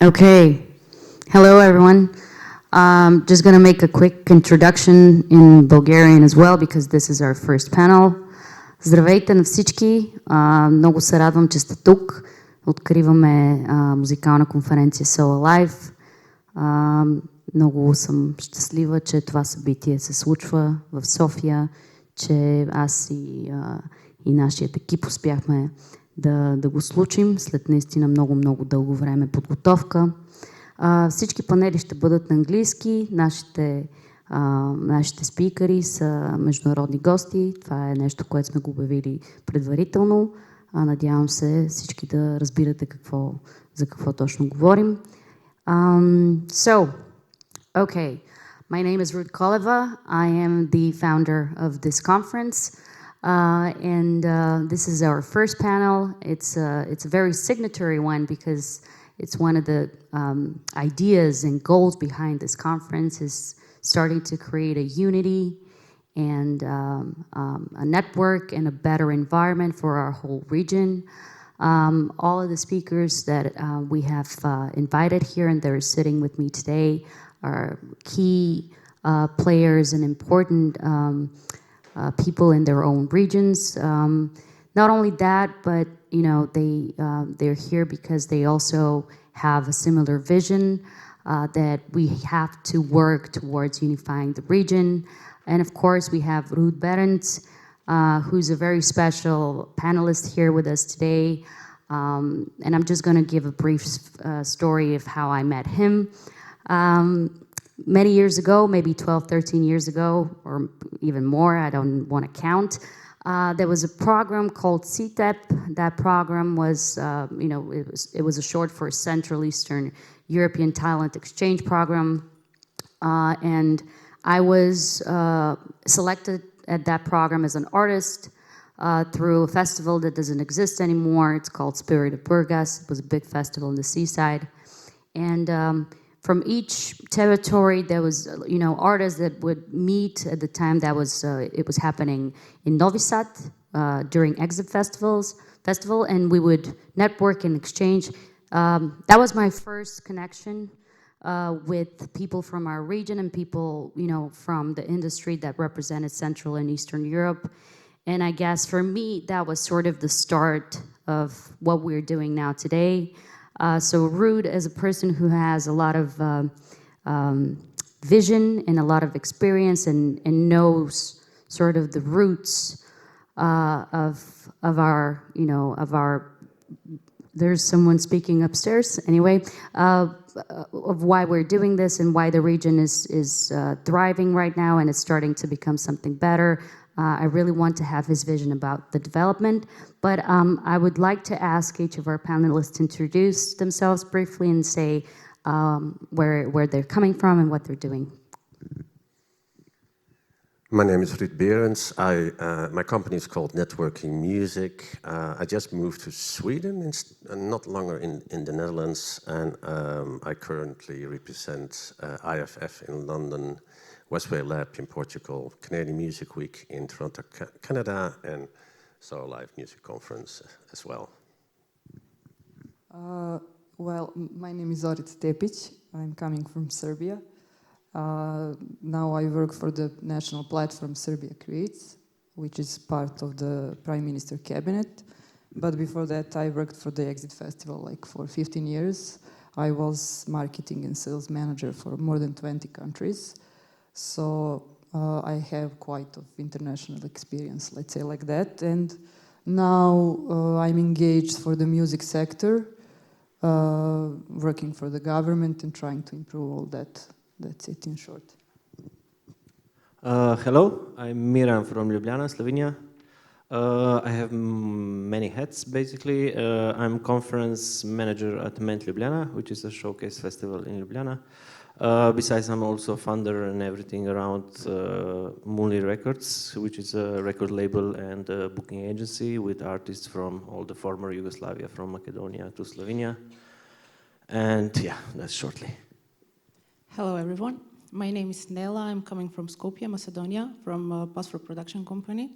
Okay. Hello, everyone. Just going to make a quick introduction in Bulgarian as well, because this is our first panel. Здравейте на всички. Много се радвам, че сте тук. Откриваме музикална конференция SoAlive. Много съм щастлива, че това събитие се случва в София, че аз и нашият екип успяхме да го случим след наистина много дълго време подготовка. Всички панели ще бъдат на английски. Нашите спикъри са международни гости. Това е нещо, което сме го обявили предварително. Надявам се всички да разбирате за какво точно говорим. Okay. My name is Ruth Koleva. I am the founder of this conference. This is our first panel. It's a very signatory one because it's one of the ideas and goals behind this conference is starting to create a unity and a network and a better environment for our whole region. All of the speakers that we have invited here and they're sitting with me today are key players and important people in their own regions. Not only that, but they're here because they also have a similar vision that we have to work towards unifying the region. And of course, we have Ruud Berends, who's a very special panelist here with us today. And I'm just going to give a brief story of how I met him. Many years ago, maybe 12, 13 years ago, or even more, I don't want to count, there was a program called CTEP. That program was, it was a short for Central Eastern European Talent Exchange Program. And I was selected at that program as an artist through a festival that doesn't exist anymore. It's called Spirit of Burgas. It was a big festival in the seaside. And from each territory, there was, artists that would meet at the time that it was happening in Novi Sad during Exit Festival, and we would network and exchange. That was my first connection with people from our region and people, from the industry that represented Central and Eastern Europe. And I guess for me, that was sort of the start of what we're doing now today. So Ruud, as a person who has a lot of vision and a lot of experience and knows sort of the roots of our, there's someone speaking upstairs, anyway, of why we're doing this and why the region is thriving right now and it's starting to become something better. I really want to have his vision about the development, but I would like to ask each of our panelists to introduce themselves briefly and say where they're coming from and what they're doing. My name is Ruud Berends. My company is called Networking Music. I just moved to Sweden and not longer in the Netherlands, and I currently represent IFF in London, Westway Lab in Portugal, Canadian Music Week in Toronto, Canada, and SoAlive Music Conference as well. Well, my name is Zorica Tepic. I'm coming from Serbia. Now I work for the national platform Serbia Creates, which is part of the Prime Minister cabinet. But before that, I worked for the Exit Festival for 15 years. I was marketing and sales manager for more than 20 countries. So I have quite of international experience, let's say like that. And now I'm engaged for the music sector, working for the government and trying to improve all that. That's it in short. Hello, I'm Miran from Ljubljana, Slovenia. I have many hats, basically. I'm conference manager at Ment Ljubljana, which is a showcase festival in Ljubljana. Besides, I'm also founder and everything around Muli Records, which is a record label and a booking agency with artists from all the former Yugoslavia, from Macedonia to Slovenia. And yeah, that's shortly. Hello, everyone. My name is Nela. I'm coming from Skopje, Macedonia, from a post-rock production company.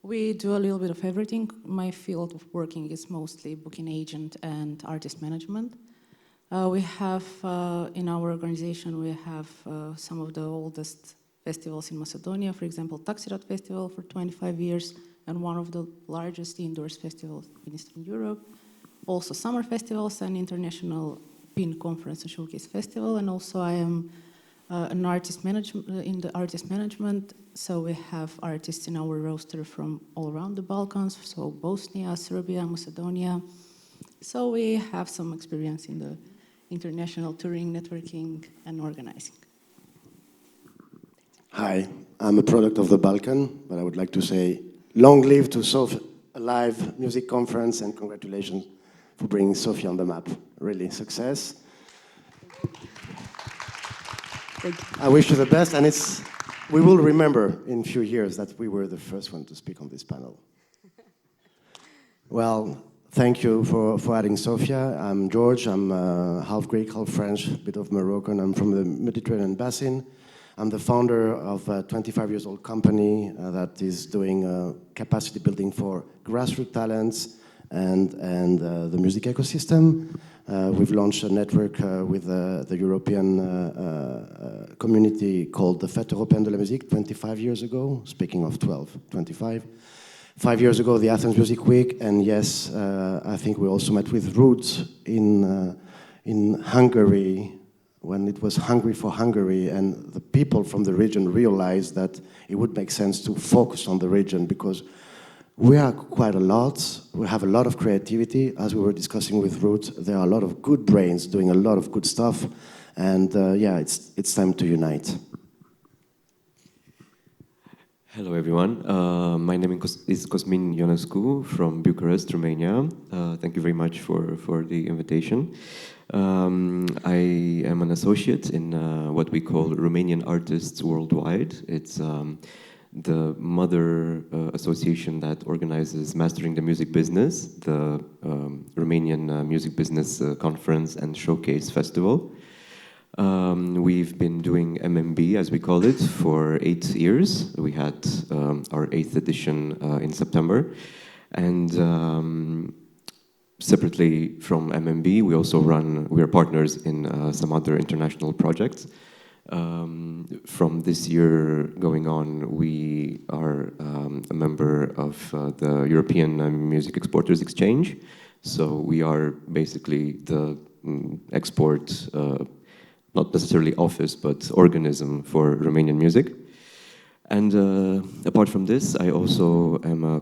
We do a little bit of everything. My field of working is mostly booking agent and artist management. We have, in our organization, we have some of the oldest festivals in Macedonia, for example, Taxirot Festival for 25 years, and one of the largest indoor festivals in Eastern Europe. Also summer festivals and international PIN conference and showcase festival. And also I am an artist in the artist management. So we have artists in our roster from all around the Balkans, so Bosnia, Serbia, Macedonia. So we have some experience in the international touring, networking, and organizing. Hi, I'm a product of the Balkan, but I would like to say long live to SoAlive Music Conference and congratulations for bringing Sofia on the map. Really, success. Thank you. I wish you the best, and we will remember in a few years that we were the first one to speak on this panel. Well, thank you for adding Sofia. I'm George. I'm half Greek, half French, a bit of Moroccan. I'm from the Mediterranean Basin. I'm the founder of a 25-year-old company that is doing capacity building for grassroots talents and the music ecosystem. We've launched a network with the European community called the Fête Européenne de la Musique 25 years ago, speaking of 25. 5 years ago, the Athens Music Week, and yes, I think we also met with Ruud in Hungary, when it was Hungry for Hungary, and the people from the region realized that it would make sense to focus on the region because we are quite a lot. We have a lot of creativity. As we were discussing with Ruth, there are a lot of good brains doing a lot of good stuff, and yeah, it's time to unite. Hello everyone, my name is Cosmin Ionescu from Bucharest, Romania. Thank you very much for the invitation. I am an associate in what we call Romanian Artists Worldwide. It's the mother association that organizes Mastering the Music Business, the Romanian Music Business Conference and Showcase Festival. We've been doing MMB, as we call it, for 8 years. We had our 8th edition in September. And separately from MMB, we are partners in some other international projects. From this year going on, we are a member of the European Music Exporters Exchange. So we are basically the export, not necessarily office, but organism for Romanian music. And apart from this, I also am a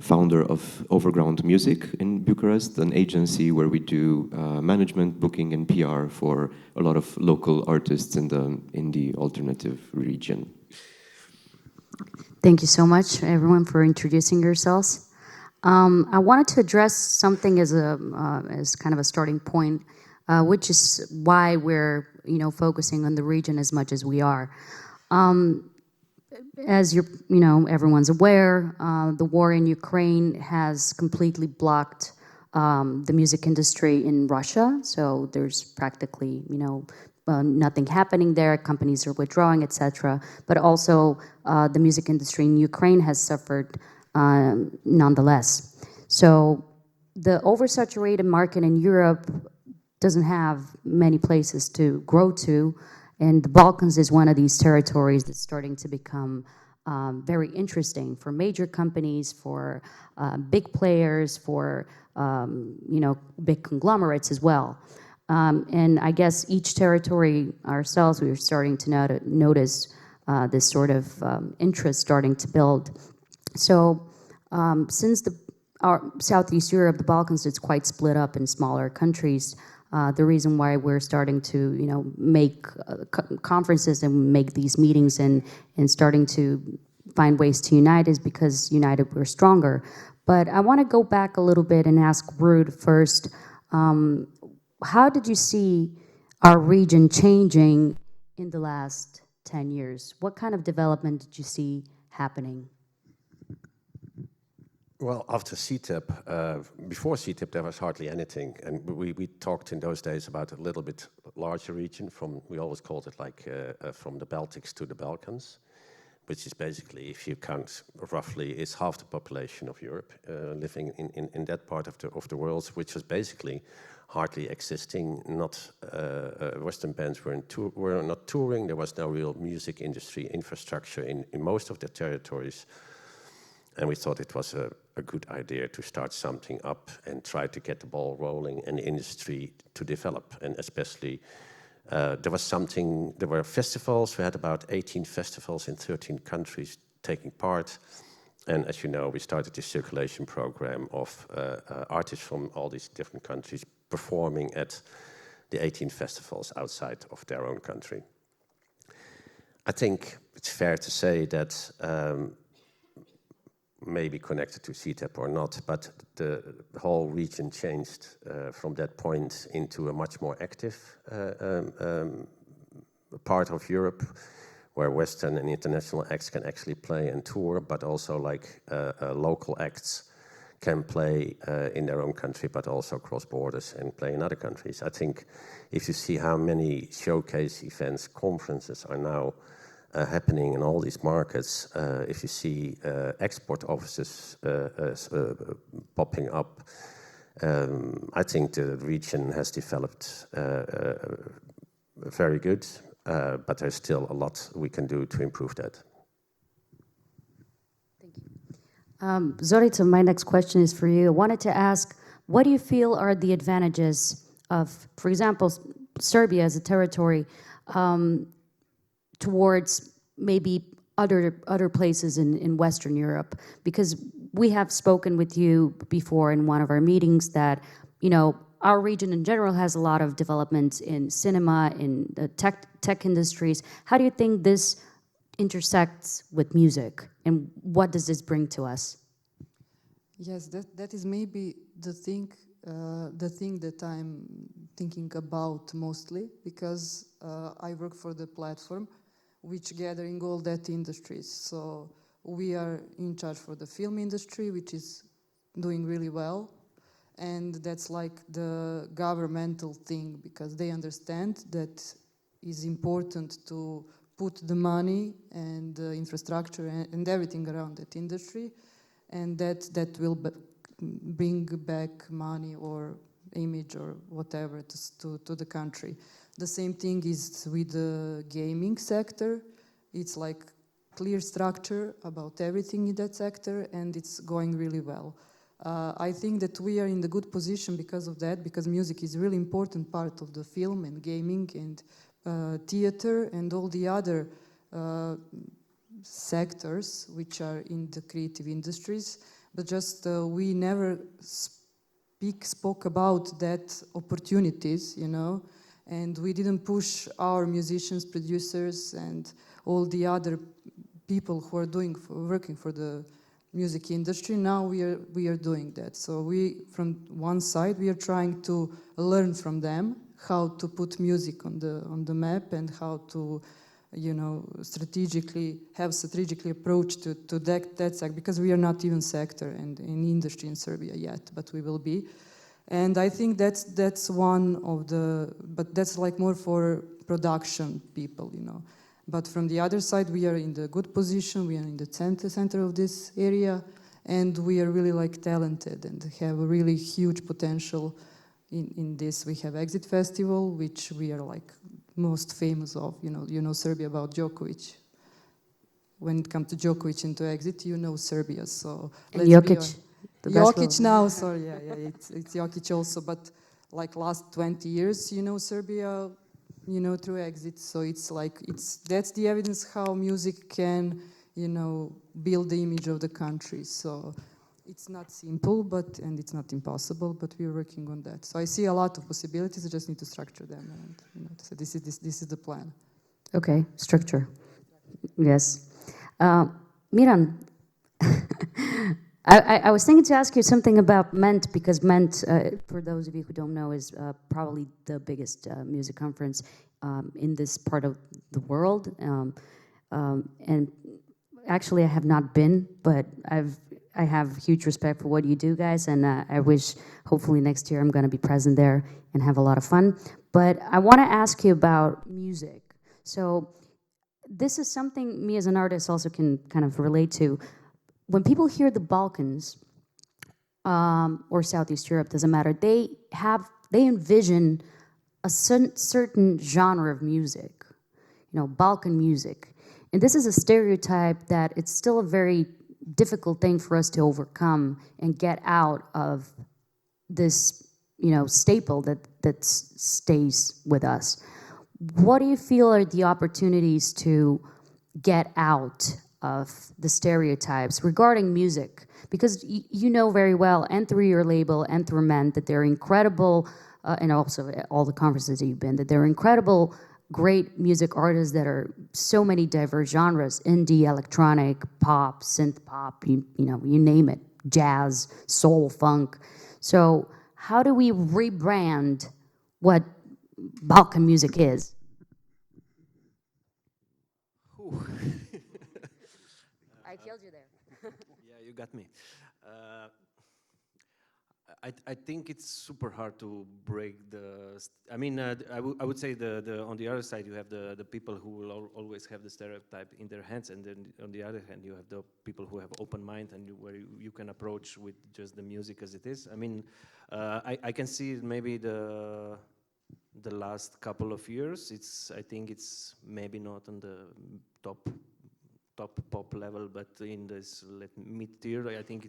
founder of Overground Music in Bucharest, an agency where we do management, booking, and PR for a lot of local artists in the indie alternative region. Thank you so much, everyone, for introducing yourselves. I wanted to address something as kind of a starting point, which is why we're focusing on the region as much as we are. As everyone's aware, the war in Ukraine has completely blocked the music industry in Russia. So there's practically, nothing happening there. Companies are withdrawing, etc. But also, the music industry in Ukraine has suffered nonetheless. So the oversaturated market in Europe doesn't have many places to grow to. And the Balkans is one of these territories that's starting to become very interesting for major companies, for big players, for big conglomerates as well. And I guess each territory ourselves, we are starting to notice this sort of interest starting to build. So since our Southeast Europe, the Balkans, it's quite split up in smaller countries. The reason why we're starting to, make conferences and make these meetings and starting to find ways to unite is because united we're stronger. But I want to go back a little bit and ask Ruud first. How did you see our region changing in the last 10 years? What kind of development did you see happening? Well, after CTEP, before CTEP, there was hardly anything. And we talked in those days about a little bit larger region we always called it like from the Baltics to the Balkans. which is basically, if you count roughly, is half the population of Europe living in that part of the world, which was basically hardly existing. Not Western bands were not touring. There was no real music industry infrastructure in most of the territories, and we thought it was a good idea to start something up and try to get the ball rolling and the industry to develop. And especially there were festivals. We had about 18 festivals in 13 countries taking part. And as you know, we started this circulation program of artists from all these different countries performing at the 18 festivals outside of their own country. I think it's fair to say that maybe connected to CTEP or not, but the whole region changed from that point into a much more active part of Europe, where Western and international acts can actually play and tour, but also like local acts can play in their own country, but also cross borders and play in other countries. I think if you see how many showcase events, conferences are now happening in all these markets, if you see export offices popping up, I think the region has developed very good, but there's still a lot we can do to improve that. Thank you. Zorica, my next question is for you. I wanted to ask, what do you feel are the advantages of, for example, Serbia as a territory towards maybe other places in Western Europe? Because we have spoken with you before in one of our meetings that, you know, our region in general has a lot of development in cinema, in the tech industries. How do you think this intersects with music, and what does this bring to us? Yes, that is maybe the thing that I'm thinking about mostly, because I work for the platform which gathering all that industries. So we are in charge for the film industry, which is doing really well. And that's like the governmental thing, because they understand that is important to put the money and the infrastructure and everything around that industry, and that will bring back money or image or whatever to the country. The same thing is with the gaming sector. It's like clear structure about everything in that sector, and it's going really well. I think that we are in the good position because of that, because music is a really important part of the film and gaming and theater and all the other sectors which are in the creative industries. But just we never spoke about that opportunities, you know, and we didn't push our musicians, producers, and all the other people who are working for the music industry. Now we are doing that. So we, from one side, we are trying to learn from them how to put music on the map and how to, you know, strategically approach to that sector, because we are not even sector and in industry in Serbia yet, but we will be. And I think that's one of the, but that's like more for production people, you know. But from the other side, we are in the good position. We are in the center of this area, and we are really like talented and have a really huge potential in this. We have Exit Festival, which we are like most famous of. You know Serbia about Djokovic. When it comes to Djokovic and to Exit, you know Serbia. So and Jokic. Jokic now, sorry, yeah, it's Jokic also. But like last 20 years, you know Serbia, you know, through Exit. So it's like, that's the evidence how music can, you know, build the image of the country. So it's not simple, and it's not impossible, but we're working on that. So I see a lot of possibilities. I just need to structure them, and you know, so this is the plan. Okay, structure. Yes. Miran, I was thinking to ask you something about MENT, because MENT, for those of you who don't know, is probably the biggest music conference in this part of the world. And actually, I have not been, but I have huge respect for what you do, guys, and I wish, hopefully next year, I'm going to be present there and have a lot of fun. But I want to ask you about music. So this is something me as an artist also can kind of relate to. When people hear the Balkans or Southeast Europe, doesn't matter, they envision a certain genre of music, you know, Balkan music. And this is a stereotype that it's still a very difficult thing for us to overcome and get out of this, you know, staple that stays with us. What do you feel are the opportunities to get out of the stereotypes regarding music? Because you know very well, and through your label and through Men, that they're incredible, and also all the conferences that you've been, that they're incredible, great music artists that are so many diverse genres: indie, electronic, pop, synth pop, you know, you name it, jazz, soul, funk. So how do we rebrand what Balkan music is? I killed you there. Yeah, you got me. I think it's super hard to break the. I mean, I would say the on the other side you have the people who will always have the stereotype in their hands, and then on the other hand you have the people who have open mind and where you can approach with just the music as it is. I mean, I can see maybe the last couple of years. I think it's maybe not on the top pop level, but in this mid tier, I think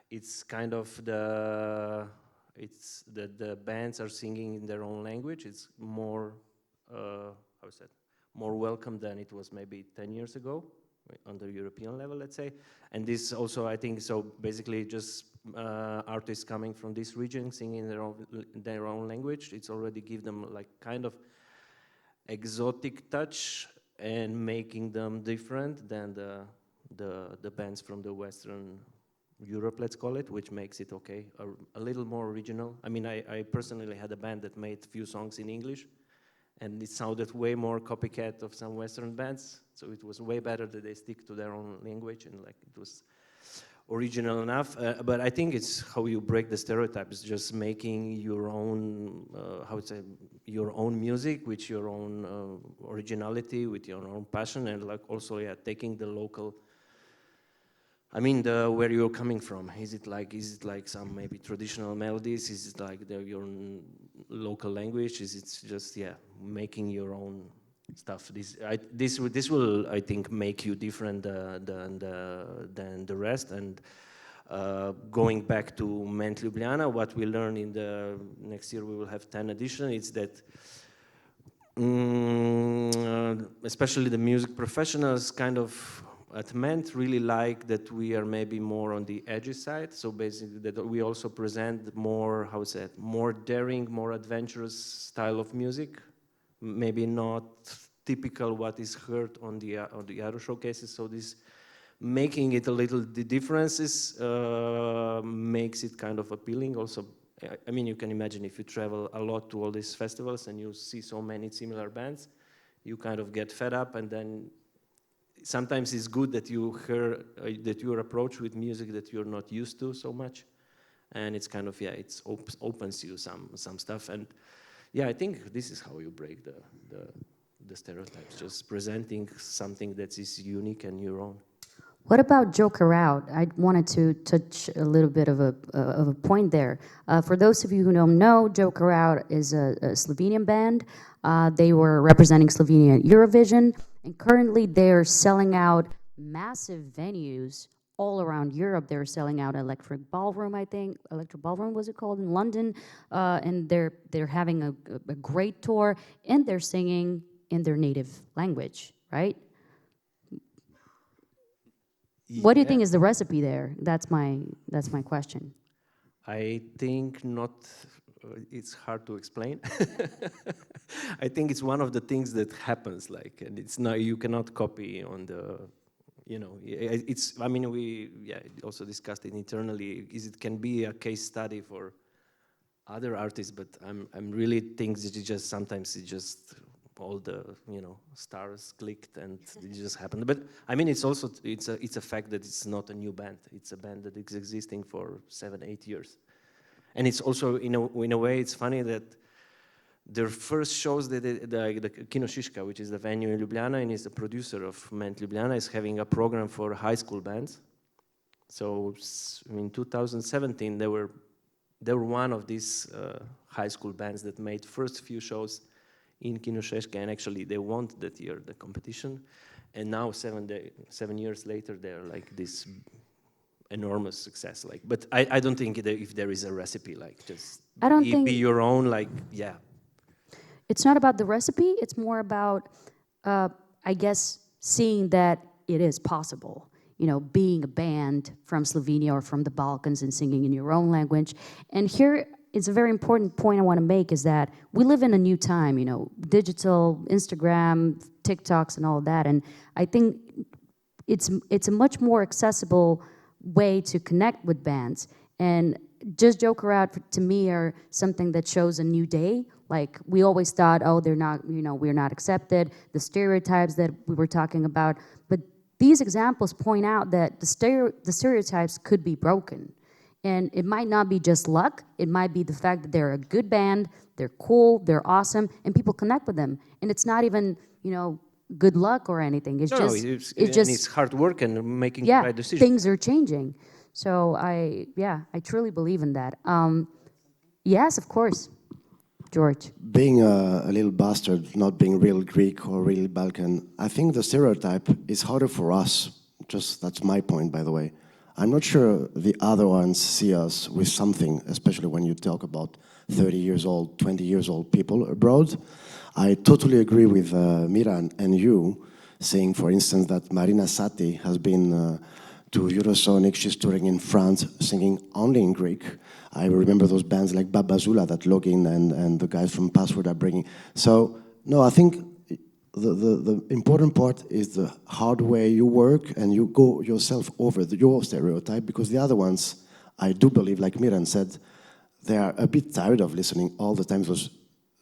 it's kind of the bands are singing in their own language. It's more more welcome than it was maybe 10 years ago on the European level, let's say. And this also, I think, so basically just artists coming from this region singing their own language. It's already give them like kind of exotic touch and making them different than the bands from the Western Europe, let's call it, which makes it okay, a little more original. I mean, I personally had a band that made few songs in English, and it sounded way more copycat of some Western bands. So it was way better that they stick to their own language, and like it was original enough. But I think it's how you break the stereotypes, just making your own, your own music with your own originality, with your own passion, and like also, yeah, taking the local. I mean, where you're coming from. Is it like some maybe traditional melodies? Is it like your local language? Is it just, yeah, making your own stuff? This will, I think, make you different than the rest. And going back to Ment Ljubljana, what we learn in the next year, we will have 10 edition. It's that especially the music professionals kind of at Ment really like that we are maybe more on the edgy side. So basically that we also present more, more daring, more adventurous style of music. Maybe not typical what is heard on the other showcases. So this making it a little, the differences makes it kind of appealing. Also, I mean, you can imagine if you travel a lot to all these festivals and you see so many similar bands, you kind of get fed up, and then sometimes it's good that you hear that you're approached with music that you're not used to so much, and it's kind of, yeah, it opens you some stuff. And yeah, I think this is how you break the stereotypes, just presenting something that is unique and your own. What about Joker Out? I wanted to touch a little bit of a point there. For those of you who don't know, Joker Out is a Slovenian band. They were representing Slovenia at Eurovision, and currently they're selling out massive venues all around Europe. They're selling out Electric Ballroom, I think. Electric Ballroom, was it called, in London? And they're having a great tour, and they're singing in their native language, right? What do you think is the recipe there? That's my question. I think not. It's hard to explain. I think it's one of the things that happens, like, and it's not, you cannot copy on the, you know, it's. I mean, we also discussed it internally. It can be a case study for other artists, but I'm really think that it just sometimes it just all the, you know, stars clicked and it just happened. But I mean, it's also it's a fact that it's not a new band. It's a band that is existing for 7-8 years, and it's also in a way it's funny that their first shows, the Kino Šiška, which is the venue in Ljubljana, and is the producer of Ment Ljubljana, is having a program for high school bands. So in 2017, they were one of these high school bands that made first few shows in Kino Šiška, and actually they won that year the competition. And now 7 years later, they're like this enormous success. Like, but I don't think if there is a recipe, like just be your own, like, yeah. It's not about the recipe. It's more about, I guess, seeing that it is possible. You know, being a band from Slovenia or from the Balkans and singing in your own language. And here it's a very important point I want to make is that we live in a new time, you know, digital, Instagram, TikToks and all of that. And I think it's a much more accessible way to connect with bands. And Just Joker Out to me are something that shows a new day. Like we always thought, oh, they're not, you know, we're not accepted, the stereotypes that we were talking about. But these examples point out that the stereotypes could be broken. And it might not be just luck, it might be the fact that they're a good band, they're cool, they're awesome, and people connect with them. And it's not even, you know, good luck or anything. It's it's hard work and making the right decision. Things are changing. So I truly believe in that. Yes, of course, George. Being a little bastard, not being real Greek or real Balkan, I think the stereotype is harder for us. That's my point, by the way. I'm not sure the other ones see us with something, especially when you talk about 30 years old, 20 years old people abroad. I totally agree with Miran and you, saying, for instance, that Marina Sati has been to Eurosonic. She's touring in France, singing only in Greek. I remember those bands like Babazula that Login and the guys from Password are bringing. So, no, I think the important part is the hard way you work and you go yourself over your stereotype, because the other ones, I do believe, like Miran said, they are a bit tired of listening all the time.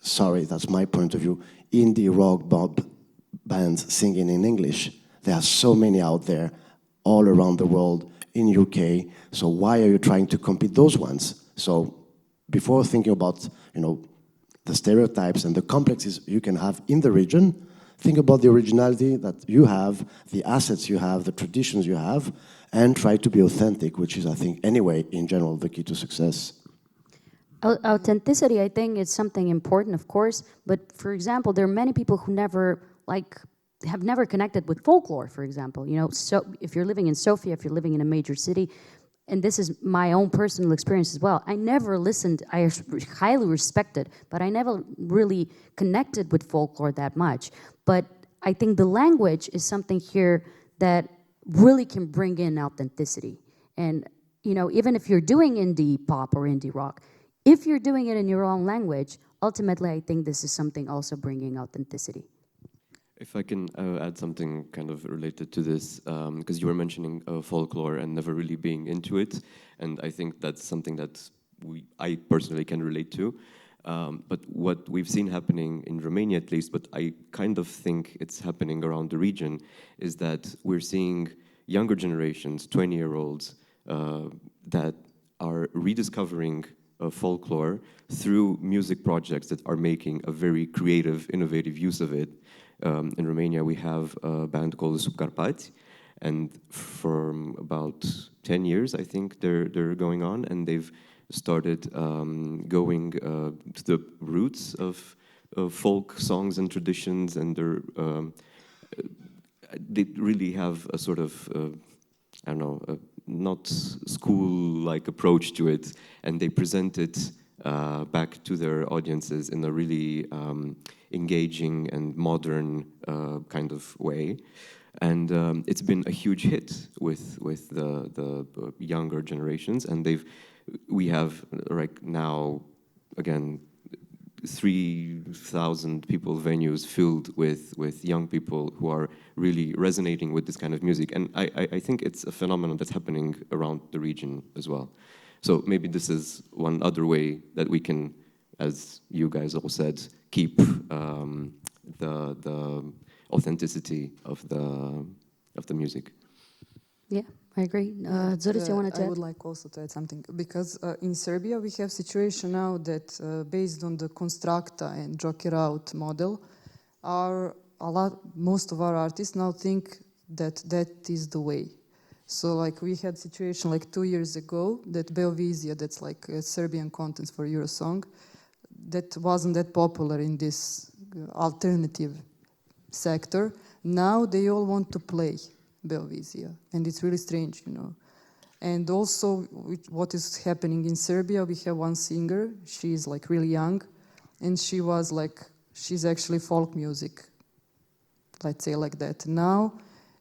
Sorry, that's my point of view, indie rock bands singing in English. There are so many out there all around the world, in UK, so why are you trying to compete those ones? So before thinking about, you know, the stereotypes and the complexes you can have in the region, think about the originality that you have, the assets you have, the traditions you have, and try to be authentic, which is, I think, anyway, in general, the key to success. Authenticity, I think, is something important, of course, but for example, there are many people who have never connected with folklore, for example. You know, so if you're living in Sofia, if you're living in a major city, and this is my own personal experience as well, I never listened, I highly respect it, but I never really connected with folklore that much. But I think the language is something here that really can bring in authenticity. And, you know, even if you're doing indie pop or indie rock, if you're doing it in your own language, ultimately I think this is something also bringing authenticity. If I can add something kind of related to this, because you were mentioning folklore and never really being into it, and I think that's something that I personally can relate to. But what we've seen happening in Romania, at least, but I kind of think it's happening around the region, is that we're seeing younger generations, 20-year-olds, that are rediscovering folklore through music projects that are making a very creative, innovative use of it. In Romania, we have a band called the Subcarpați, and for about 10 years, I think they're going on, and they've started going to the roots of folk songs and traditions, and they really have a sort of, I don't know, not school-like approach to it, and they present it back to their audiences in a really engaging and modern kind of way. And it's been a huge hit with the younger generations, and we have right now, again, 3,000 people venues filled with young people who are really resonating with this kind of music. And I think it's a phenomenon that's happening around the region as well. So maybe this is one other way that we can, as you guys all said, keep the authenticity of the music. Yeah, I agree. Zorica, you wanted to I add? would like also to add something because in Serbia we have situation now that based on the Constructa and Joker Out model, most of our artists now think that that is the way. So like we had situation like 2 years ago that Beovizija, that's like Serbian content for Eurosong, that wasn't that popular in this alternative sector. Now they all want to play Beovizija, and it's really strange, you know. And also, what is happening in Serbia, we have one singer, she's like really young, and she's actually folk music, let's say like that. Now,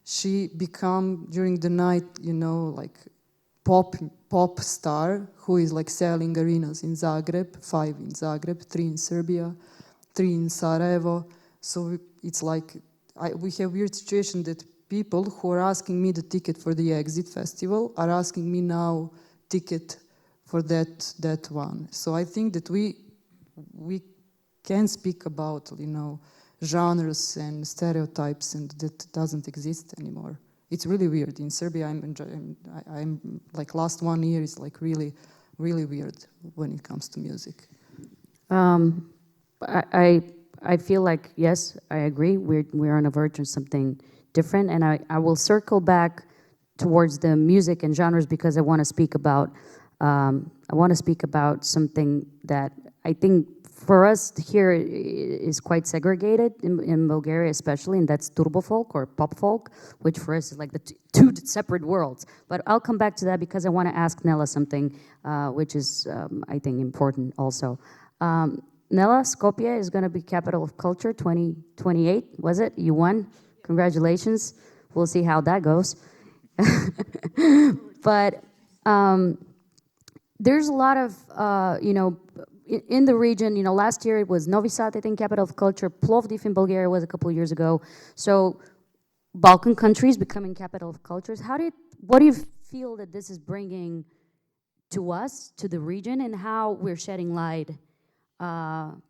she become, during the night, you know, like pop star, who is like selling arenas in Zagreb, 5 in Zagreb, 3 in Serbia, 3 in Sarajevo. So it's like, we have weird situation that people who are asking me the ticket for the Exit Festival are asking me now ticket for that one. So I think that we can speak about, you know, genres and stereotypes, and that doesn't exist anymore. It's really weird. In Serbia, I'm like last 1 year is like really, really weird when it comes to music. I feel like, yes, I agree. We're on the verge of something different, and I will circle back towards the music and genres because I want to speak about something that I think for us here is quite segregated in Bulgaria, especially, and that's turbo folk or pop folk, which for us is like the two separate worlds. But I'll come back to that because I want to ask Nela something, which is I think important also. Nela, Skopje is going to be capital of culture 2028, was it? You won. Congratulations. We'll see how that goes. But there's a lot of, you know, in the region, you know, last year it was Novi Sad, I think, capital of culture. Plovdiv in Bulgaria was a couple of years ago. So Balkan countries becoming capital of cultures. What do you feel that this is bringing to us, to the region, and how we're shedding light,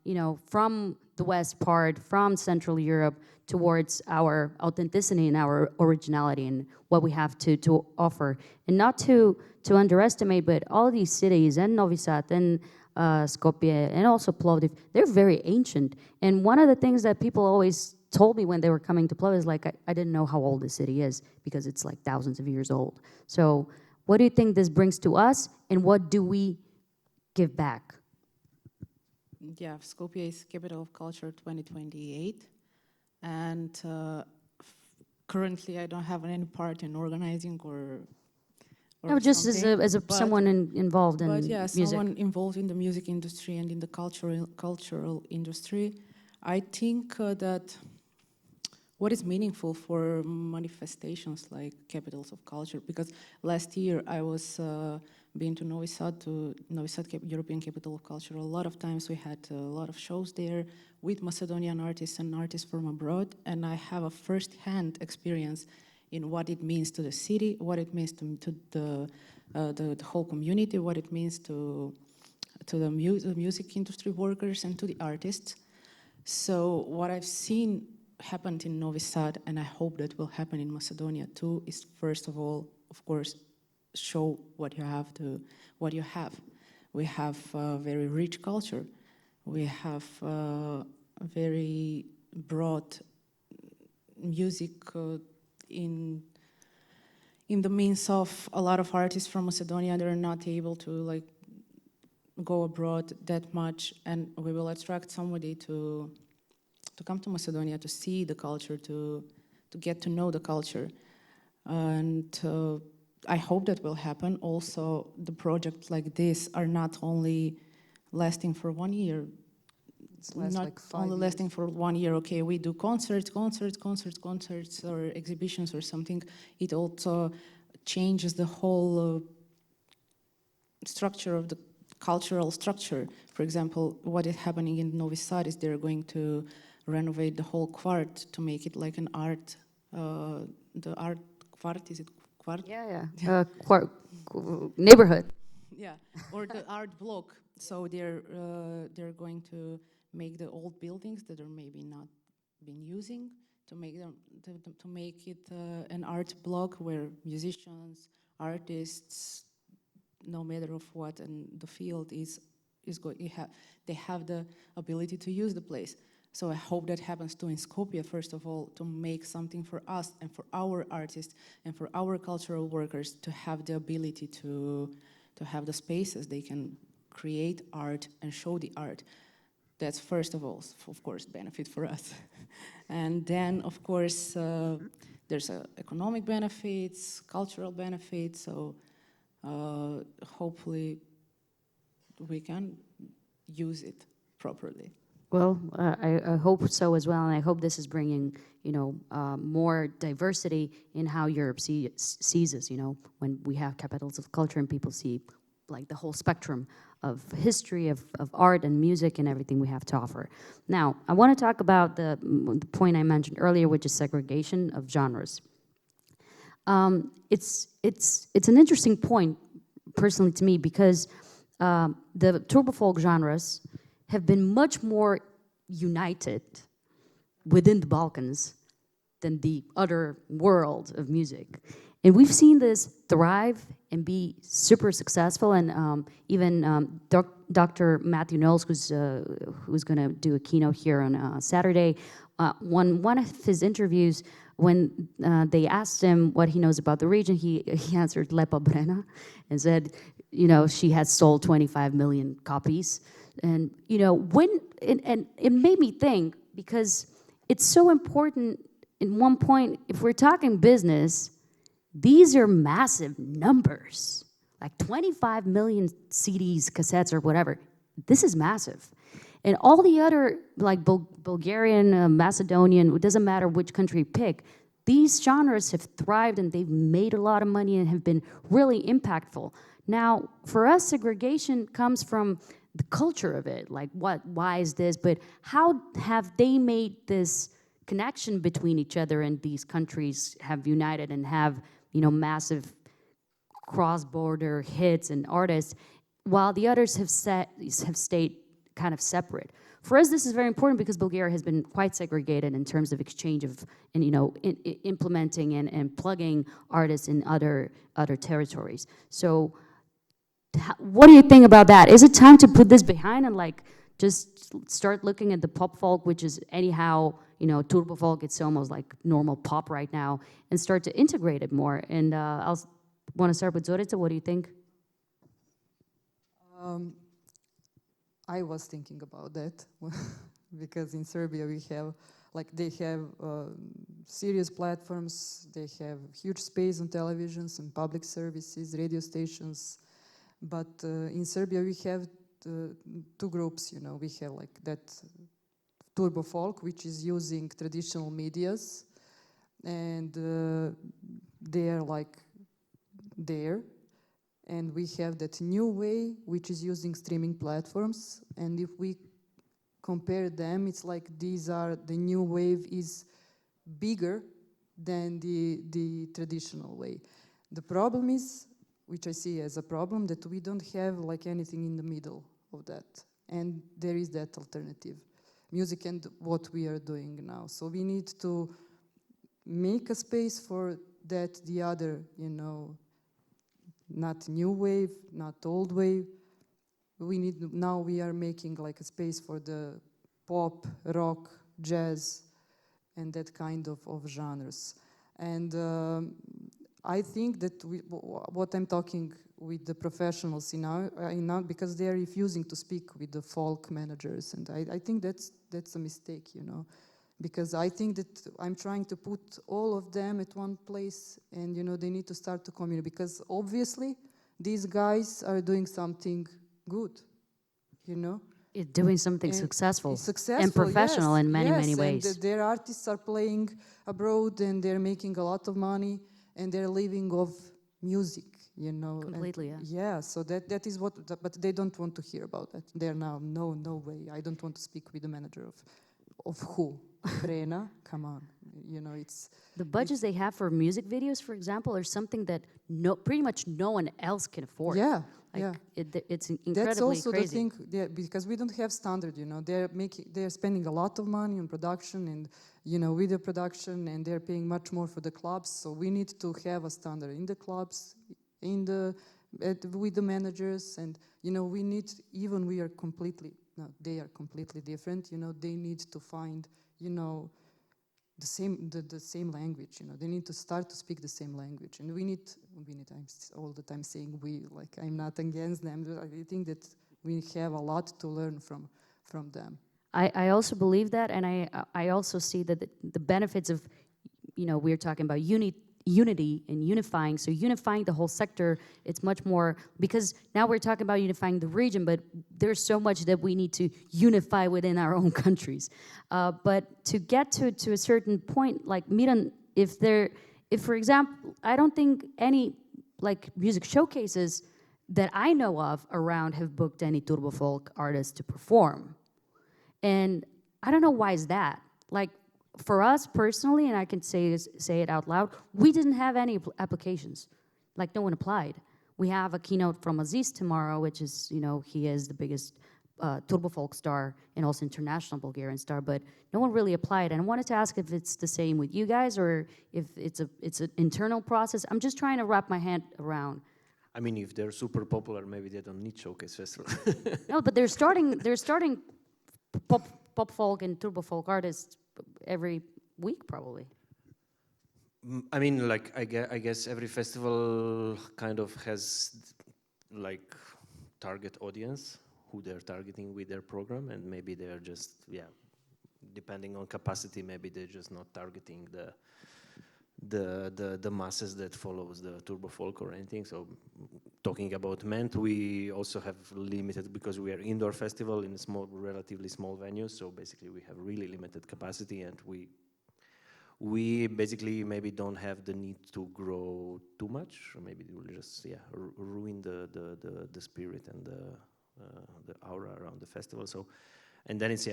you know, from the west part, from Central Europe, towards our authenticity and our originality and what we have to offer. And not to underestimate, but all these cities, and Novi Sad, and Skopje, and also Plovdiv, they're very ancient. And one of the things that people always told me when they were coming to Plovdiv is like, I didn't know how old the city is, because it's like thousands of years old. So what do you think this brings to us, and what do we give back? Yeah, Skopje is capital of culture 2028, and currently I don't have any part in organizing or No, just as someone involved in but yeah, music. someone involved in the music industry and in the cultural industry. I think that what is meaningful for manifestations like capitals of culture, because last year I was been to Novi Sad European Capital of Culture. A lot of times we had a lot of shows there with Macedonian artists and artists from abroad, and I have a first-hand experience in what it means to the city, what it means to the whole community, what it means to the music industry workers and to the artists. So what I've seen happened in Novi Sad, and I hope that will happen in Macedonia too, is first of all, of course, show what you have. We have a very rich culture. We have very broad music in the means of a lot of artists from Macedonia. They're not able to like go abroad that much, and we will attract somebody to come to Macedonia to see the culture, to get to know the culture. And I hope that will happen. Also, the projects like this are not only lasting for 1 year. It's not like 5 only years. lasting for 1 year. Okay, we do concerts, or exhibitions or something. It also changes the whole structure of the cultural structure. For example, what is happening in Novi Sad is they're going to renovate the whole quart to make it like an art. The art quart, is it quart? Yeah. Neighborhood. Yeah, or the art block. So they're going to make the old buildings that are maybe not been using. to make them to make it an art blog where musicians, artists, no matter of what in the field is going, they have the ability to use the place. So I hope that happens too in Skopje, first of all, to make something for us and for our artists and for our cultural workers to have the ability to have the spaces they can create art and show the art. That's first of all, of course, benefit for us. And then, of course, there's economic benefits, cultural benefits, so hopefully we can use it properly. Well, I hope so as well, and I hope this is bringing, more diversity in how Europe sees us. When we have capitals of culture and people see like the whole spectrum of history, of art and music and everything we have to offer. Now, I want to talk about the point I mentioned earlier, which is segregation of genres. It's an interesting point, personally to me, because the turbo folk genres have been much more united within the Balkans than the other world of music. And we've seen this thrive and be super successful. And even Dr. Matthew Knowles, who's going to do a keynote here on Saturday, one of his interviews, when they asked him what he knows about the region, he answered Lepa Brena and said, she had sold 25 million copies. And and it made me think, because it's so important. In one point, if we're talking business, these are massive numbers, like 25 million CDs, cassettes, or whatever. This is massive. And all the other, like Bulgarian, Macedonian, it doesn't matter which country you pick, these genres have thrived and they've made a lot of money and have been really impactful. Now, for us, segregation comes from the culture of it, like why is this? But how have they made this connection between each other, and these countries have united and have, massive cross-border hits and artists, while the others have stayed kind of separate. For us, this is very important because Bulgaria has been quite segregated in terms of exchange of, and implementing and plugging artists in other territories. So, what do you think about that? Is it time to put this behind and just start looking at the pop folk, which is anyhow, turbo folk, it's almost like normal pop right now, and start to integrate it more? And I'll want to start with Zorica. What do you think? I was thinking about that because in Serbia we have, they have serious platforms, they have huge space on televisions and public services, radio stations. But in Serbia we have two groups, we have that turbo folk, which is using traditional medias, and they are there. And we have that new way, which is using streaming platforms. And if we compare them, it's like the new wave is bigger than the traditional way. The problem is, which I see as a problem, that we don't have anything in the middle of that. And there is that alternative, music and what we are doing now. So we need to make a space for that, the other, not new wave, not old wave. Now we are making a space for the pop, rock, jazz, and that kind of genres. And I think that what I'm talking with the professionals now, because they are refusing to speak with the folk managers, and I think that's a mistake, because I think that I'm trying to put all of them at one place, and they need to start to communicate, because obviously these guys are doing something good, Doing something successful and professional, yes, in many ways. And their artists are playing abroad and they're making a lot of money and they're living off music, Completely, and, yeah. So that is but they don't want to hear about that. They're now, no way. I don't want to speak with the manager of of who? Brena? Come on, you know, it's... The budgets they have for music videos, for example, are something that pretty much no one else can afford. Yeah, like, yeah. It's incredibly That's also crazy. the thing, because we don't have standard, you know. They're spending a lot of money on production and, you know, video production, and they're paying much more for the clubs. So we need to have a standard in the clubs, with the managers, and, you know, they are completely different. You know, they need to find, you know, the same language. You know, they need to start to speak the same language, and we need. I'm all the time saying we. Like, I'm not against them. I think that we have a lot to learn from them. I also believe that, and I also see that the benefits of, you know, we're talking about unity and unifying. So unifying the whole sector, it's much more, because now we're talking about unifying the region, but there's so much that we need to unify within our own countries. But to get to a certain point, like Miran, if for example, I don't think any like music showcases that I know of around have booked any turbo folk artists to perform. And I don't know why is that. Like, for us personally, and I can say it out loud, we didn't have any applications. Like, no one applied. We have a keynote from Aziz tomorrow, which is, you know, he is the biggest turbo folk star and also international Bulgarian star, but no one really applied. And I wanted to ask if it's the same with you guys, or if it's an internal process. I'm just trying to wrap my head around. I mean, if they're super popular, maybe they don't need showcase festival. No, but they're starting pop folk and turbo folk artists every week, probably. I mean, like, I guess every festival kind of has like target audience who they're targeting with their program, and maybe they're just, depending on capacity, maybe they're just not targeting the masses that follows the turbo folk or anything. So talking about MENT, we also have limited, because we are indoor festival in relatively small venues, so basically we have really limited capacity, and we basically maybe don't have the need to grow too much, or maybe it will just ruin the spirit and the aura around the festival. So, and then it's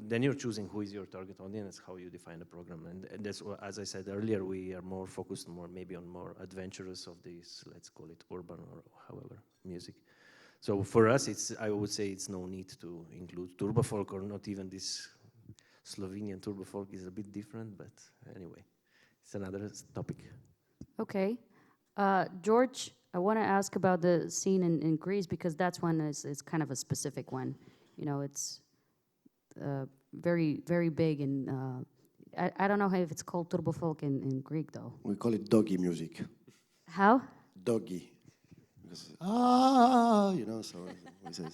then you're choosing who is your target audience, how you define the program, and that's what, as I said earlier, we are more focused maybe on more adventurous of these, let's call it urban or however music. So for us, I would say it's no need to include turbo folk, or not even this Slovenian turbo folk is a bit different, but anyway, it's another topic. Okay. George, I want to ask about the scene in Greece, because that's one is kind of a specific one. You know, it's very, very big, and I don't know if it's called turbo folk in Greek, though. We call it doggy music. How? Doggy. Because, you know, so we say.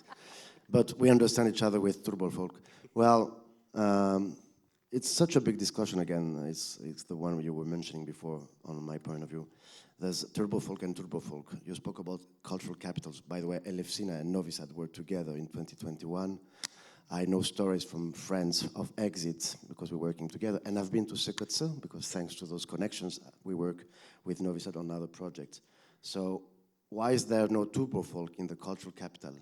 But we understand each other with turbo folk. Well, it's such a big discussion again. It's the one you were mentioning before, on my point of view. There's turbo folk and turbo folk. You spoke about cultural capitals. By the way, Elefsina and Novi Sad were together in 2021. I know stories from friends of Exit, because we're working together. And I've been to Sekotsa, because thanks to those connections, we work with Novi Sad on other projects. So why is there no turbo folk in the cultural capital?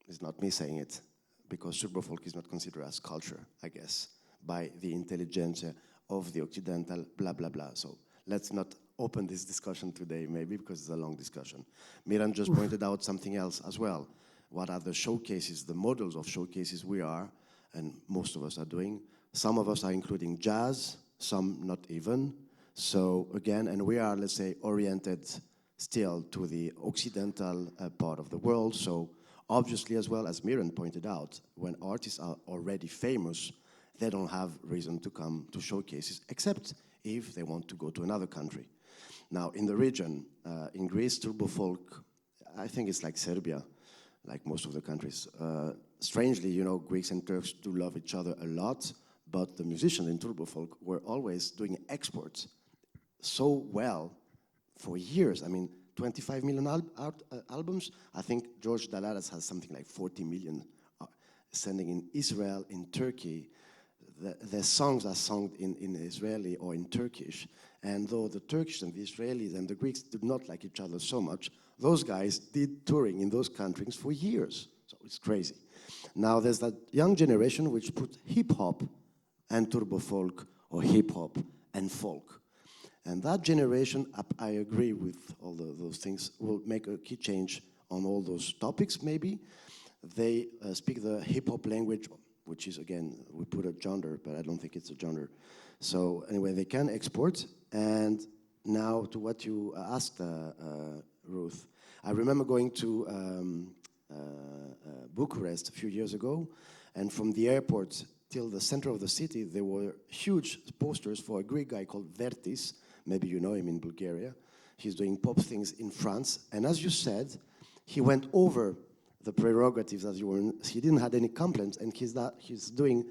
It's not me saying it, because turbo folk is not considered as culture, I guess, by the intelligentsia of the Occidental, blah, blah, blah. So let's not open this discussion today, maybe, because it's a long discussion. Miran just pointed out something else as well. What are the showcases, the models of showcases we are, and most of us are doing? Some of us are including jazz, some not even. So again, and we are, let's say, oriented still to the Occidental part of the world. So obviously, as well as Miran pointed out, when artists are already famous, they don't have reason to come to showcases, except if they want to go to another country. Now, in the region, in Greece, turbo folk, I think it's like Serbia, like most of the countries. Strangely, you know, Greeks and Turks do love each other a lot, but the musicians in turbo folk were always doing exports so well for years. I mean, 25 million albums. I think George Dalaras has something like 40 million sending in Israel, in Turkey. Their songs are sung in Israeli or in Turkish. And though the Turkish and the Israelis and the Greeks did not like each other so much, those guys did touring in those countries for years. So it's crazy. Now there's that young generation which put hip-hop and turbo folk, or hip-hop and folk. And that generation, I agree with all those things, will make a key change on all those topics, maybe. They speak the hip-hop language, which is, again, we put a genre, but I don't think it's a genre. So anyway, they can export. And now to what you asked, Ruth, I remember going to Bucharest a few years ago, and from the airport till the center of the city, there were huge posters for a Greek guy called Vertis. Maybe you know him in Bulgaria. He's doing pop things in France. And as you said, he went over the prerogatives as you were. He didn't have any complaints, and he's doing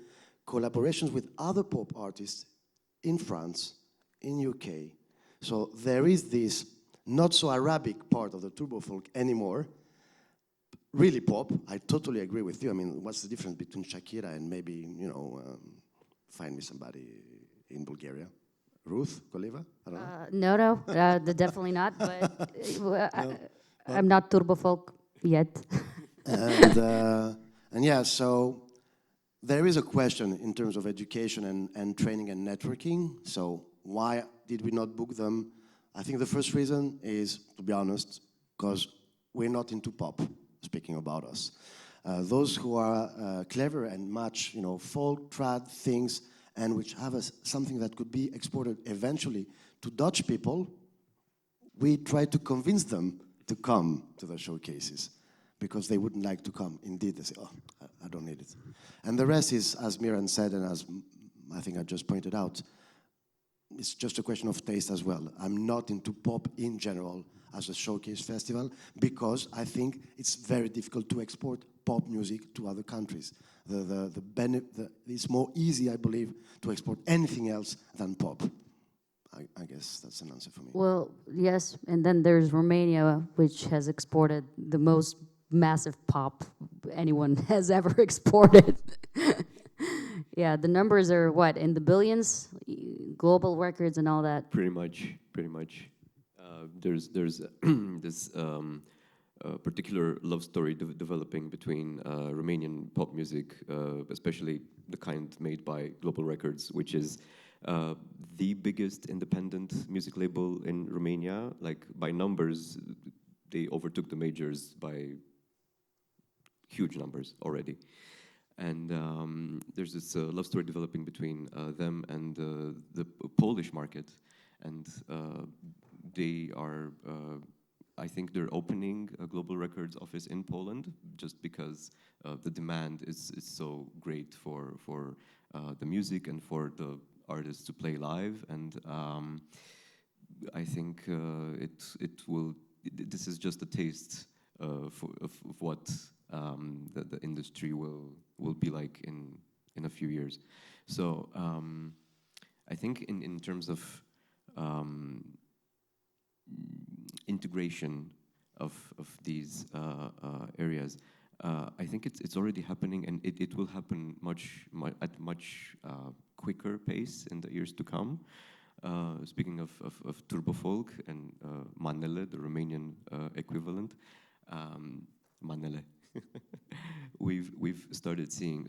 collaborations with other pop artists in France, in UK. So there is this not so Arabic part of the turbo folk anymore. Really pop. I totally agree with you. I mean, what's the difference between Shakira and maybe, you know, find me somebody in Bulgaria? Ruth, Koleva? I don't know. No, definitely not. But I'm not turbo folk yet. And yeah, so there is a question in terms of education and training and networking. So why did we not book them? I think the first reason is, to be honest, because we're not into pop, speaking about us. Those who are clever and match, you know, folk, trad things, and which have something that could be exported eventually to Dutch people, we try to convince them to come to the showcases because they wouldn't like to come. Indeed, they say, oh, I don't need it. And the rest is, as Miran said, and as I think I just pointed out, it's just a question of taste as well. I'm not into pop in general as a showcase festival because I think it's very difficult to export pop music to other countries. It's more easy, I believe, to export anything else than pop. I guess that's an answer for me. Well, yes, and then there's Romania, which has exported the most massive pop anyone has ever exported. Yeah, the numbers are what, in the billions? Global records and all that. Pretty much. There's this particular love story developing between Romanian pop music, especially the kind made by Global Records, which is the biggest independent music label in Romania. Like by numbers, they overtook the majors by huge numbers already. And there's this love story developing between them and the Polish market. And they are, I think they're opening a Global Records office in Poland just because the demand is so great for the music and for the artists to play live. And I think it will, this is just a taste of what the industry will be like in a few years. So I think in terms of integration of these areas, I think it's already happening, and it will happen at much quicker pace in the years to come. Speaking of turbo folk and manele, the Romanian equivalent, manele. We've started seeing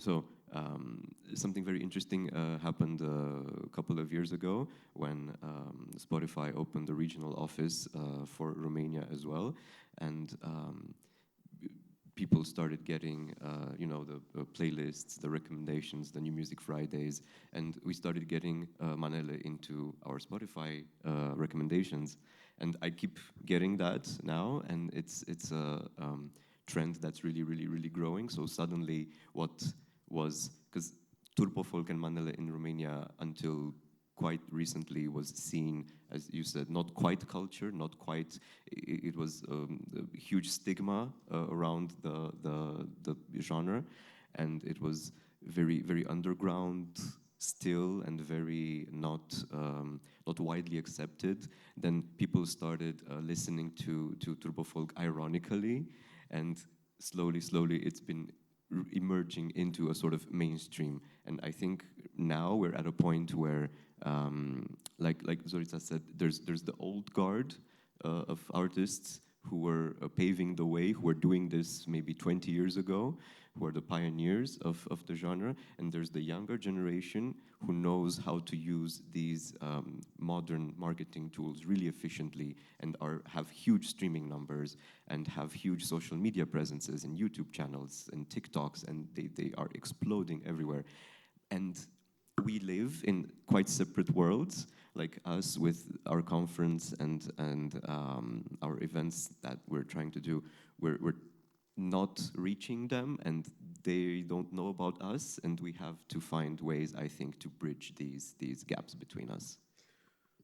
something very interesting happened a couple of years ago when Spotify opened a regional office for Romania as well, and people started getting the playlists, the recommendations, the new music Fridays, and we started getting manele into our Spotify recommendations, and I keep getting that now, and it's a trend that's really growing. So suddenly what was, because turbo folk and manele in Romania until quite recently was seen, as you said, not quite culture, not quite, it was a huge stigma around the genre, and it was very underground still and very not widely accepted. Then people started listening to turbo folk ironically, and slowly it's been emerging into a sort of mainstream. And I think now we're at a point where, like Zorica said, there's the old guard of artists who were paving the way, who were doing this maybe 20 years ago, who are the pioneers of the genre, and there's the younger generation who knows how to use these modern marketing tools really efficiently and have huge streaming numbers and have huge social media presences and YouTube channels and TikToks, and they are exploding everywhere. And we live in quite separate worlds, like us with our conference and our events that we're trying to do. We're not reaching them, and they don't know about us, and we have to find ways, I think, to bridge these gaps between us.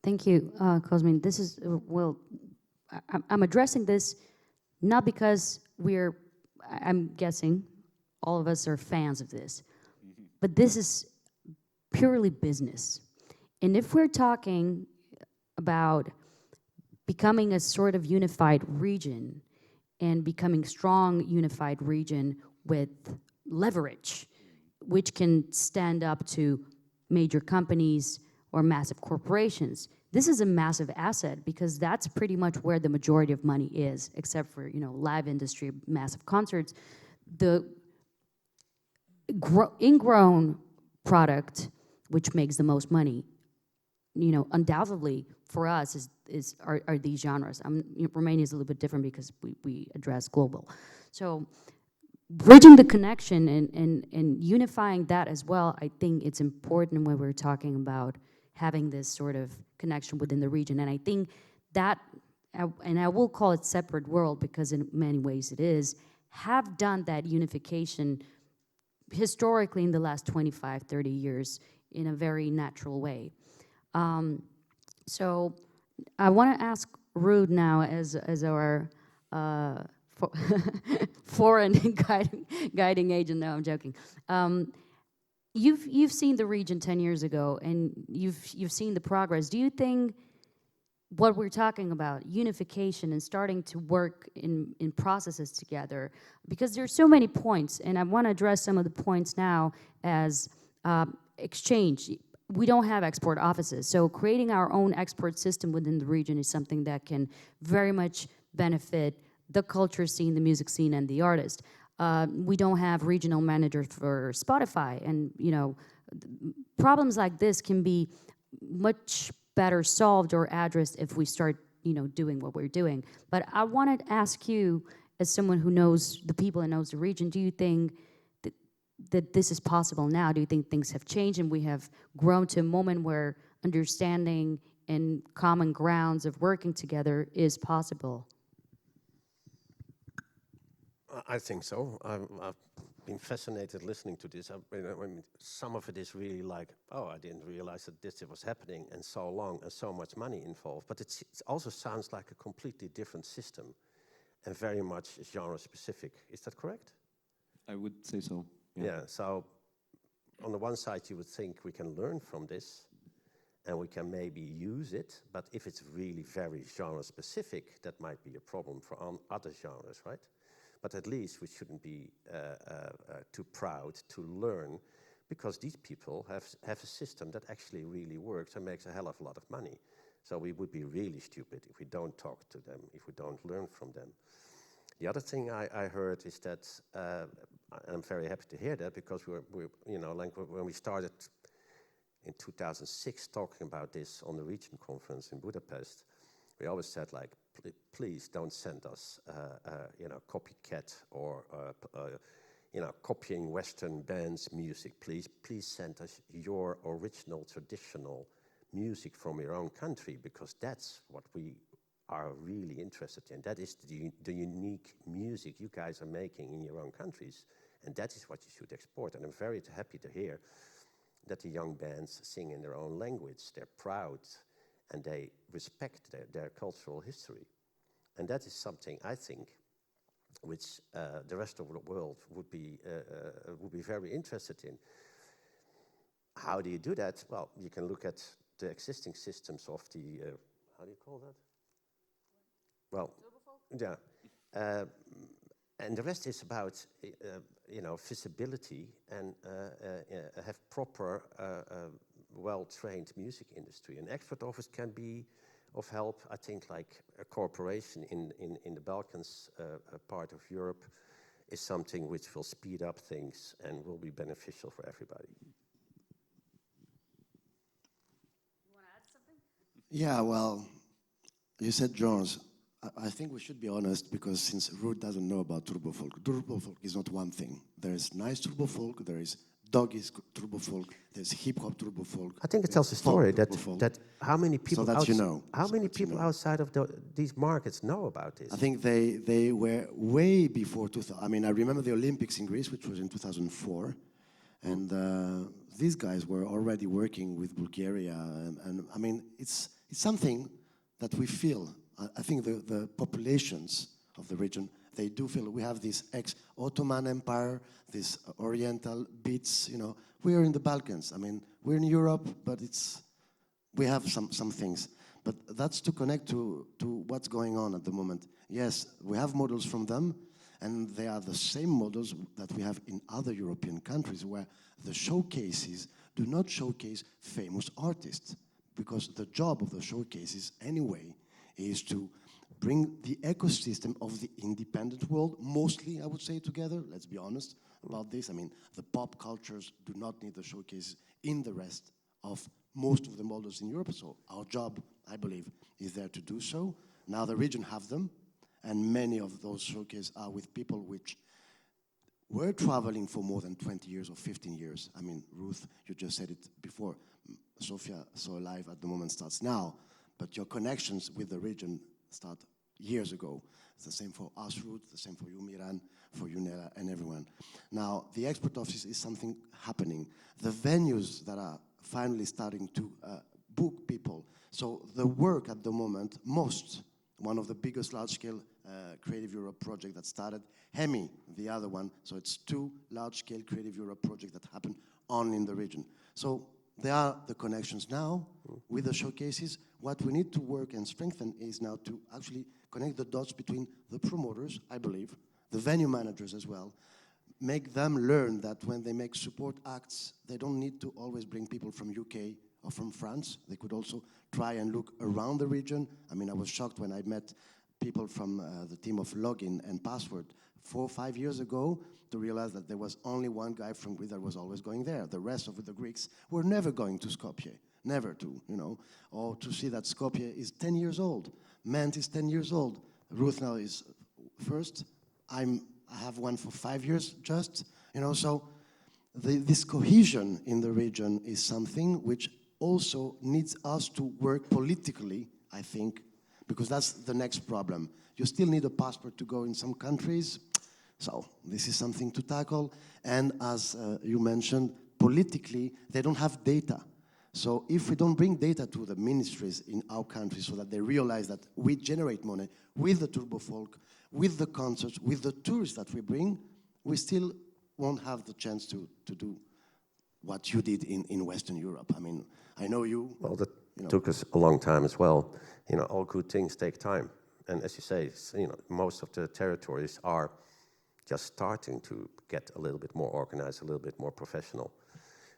Thank you, Cosmin. This is, I'm addressing this not because I'm guessing all of us are fans of this, but this is purely business. And if we're talking about becoming a sort of unified region and becoming strong unified region with leverage, which can stand up to major companies or massive corporations, this is a massive asset because that's pretty much where the majority of money is, except for, you know, live industry, massive concerts. The ingrown product, which makes the most money, you know, undoubtedly for us are these genres. Romania is a little bit different because we address global. So bridging the connection and unifying that as well, I think it's important when we're talking about having this sort of connection within the region. And I think that, and I will call it separate world because in many ways it is, have done that unification historically in the last 25, 30 years in a very natural way. So I want to ask Ruud now as our foreign guiding agent. No, I'm joking. You've seen the region 10 years ago, and you've seen the progress. Do you think what we're talking about, unification and starting to work in processes together, because there's so many points, and I want to address some of the points now as exchange. We don't have export offices, so creating our own export system within the region is something that can very much benefit the culture scene, the music scene, and the artist. We don't have regional managers for Spotify, and you know, problems like this can be much better solved or addressed if we start, you know, doing what we're doing. But I wanted to ask you, as someone who knows the people and knows the region, do you think that this is possible now? Do you think things have changed and we have grown to a moment where understanding and common grounds of working together is possible? I think so. I've been fascinated listening to this. I mean, some of it is really like, oh, I didn't realize that this was happening and so long and so much money involved. But it also sounds like a completely different system and very much genre specific. Is that correct? I would say so. Yeah, so on the one side you would think we can learn from this and we can maybe use it, but if it's really very genre specific, that might be a problem for other genres, right? But at least we shouldn't be too proud to learn, because these people have a system that actually really works and makes a hell of a lot of money. So we would be really stupid if we don't talk to them, if we don't learn from them. The other thing I heard is that, and I'm very happy to hear that, because we're you know, like when we started in 2006 talking about this on the Region Conference in Budapest, we always said, like, please don't send us, you know, copycat or, you know, copying Western bands' music. Please send us your original, traditional music from your own country, because that's what we are really interested in. That is the unique music you guys are making in your own countries, and that is what you should export. And I'm very happy to hear that the young bands sing in their own language. They're proud and they respect their cultural history. And that is something, I think, which the rest of the world would be very interested in. How do you do that? Well, you can look at the existing systems of the, how do you call that? Well, yeah. And the rest is about, you know, visibility and have proper, well-trained music industry. An export office can be of help. I think like a cooperation in the Balkans, part of Europe, is something which will speed up things and will be beneficial for everybody. You want to add something? Yeah, well, you said genres. I think we should be honest, because since Ruud doesn't know about turbo folk is not one thing. There is nice turbo folk, there is doggy turbo folk, there's hip hop turbo folk. I think it tells a story that how many people outside of these markets know about this. I think they were way before 2000. I mean, I remember the Olympics in Greece, which was in 2004, and these guys were already working with Bulgaria, and I mean, it's something that we feel. I think the populations of the region, they do feel we have this ex-Ottoman Empire, this Oriental beats, you know. We are in the Balkans. I mean, we're in Europe, but we have some things. But that's to connect to what's going on at the moment. Yes, we have models from them, and they are the same models that we have in other European countries, where the showcases do not showcase famous artists, because the job of the showcases anyway is to bring the ecosystem of the independent world, mostly, I would say, together. Let's be honest about this. I mean, the pop cultures do not need the showcases in the rest of most of the models in Europe. So our job, I believe, is there to do so. Now the region have them, and many of those showcases are with people which were traveling for more than 20 years or 15 years. I mean, Ruth, you just said it before. Sofia, SoAlive at the moment starts now, but your connections with the region start years ago. It's the same for us, Ruth, the same for you, Miran, for you, Nela, and everyone. Now, the export office is something happening. The venues that are finally starting to book people. So the work at the moment, one of the biggest large-scale Creative Europe project that started, Hemi, the other one. So it's 2 large-scale Creative Europe projects that happen only in the region. So there are the connections now with the showcases. What we need to work and strengthen is now to actually connect the dots between the promoters, I believe, the venue managers as well, make them learn that when they make support acts, they don't need to always bring people from UK or from France. They could also try and look around the region. I mean, I was shocked when I met people from the team of Login and Password 4 or 5 years ago to realize that there was only one guy from Greece that was always going there. The rest of the Greeks were never going to Skopje, never to, you know, or to see that Skopje is 10 years old. Ment is 10 years old. Ruth now is first. I have one for 5 years just, you know, so this cohesion in the region is something which also needs us to work politically, I think, because that's the next problem. You still need a passport to go in some countries, so this is something to tackle. And as you mentioned, politically, they don't have data. So if we don't bring data to the ministries in our country so that they realize that we generate money with the turbo folk, with the concerts, with the tourists that we bring, we still won't have the chance to do what you did in Western Europe. I mean, I know you. Well, that took us a long time as well. You know, all good things take time. And as you say, you know, most of the territories are just starting to get a little bit more organized, a little bit more professional.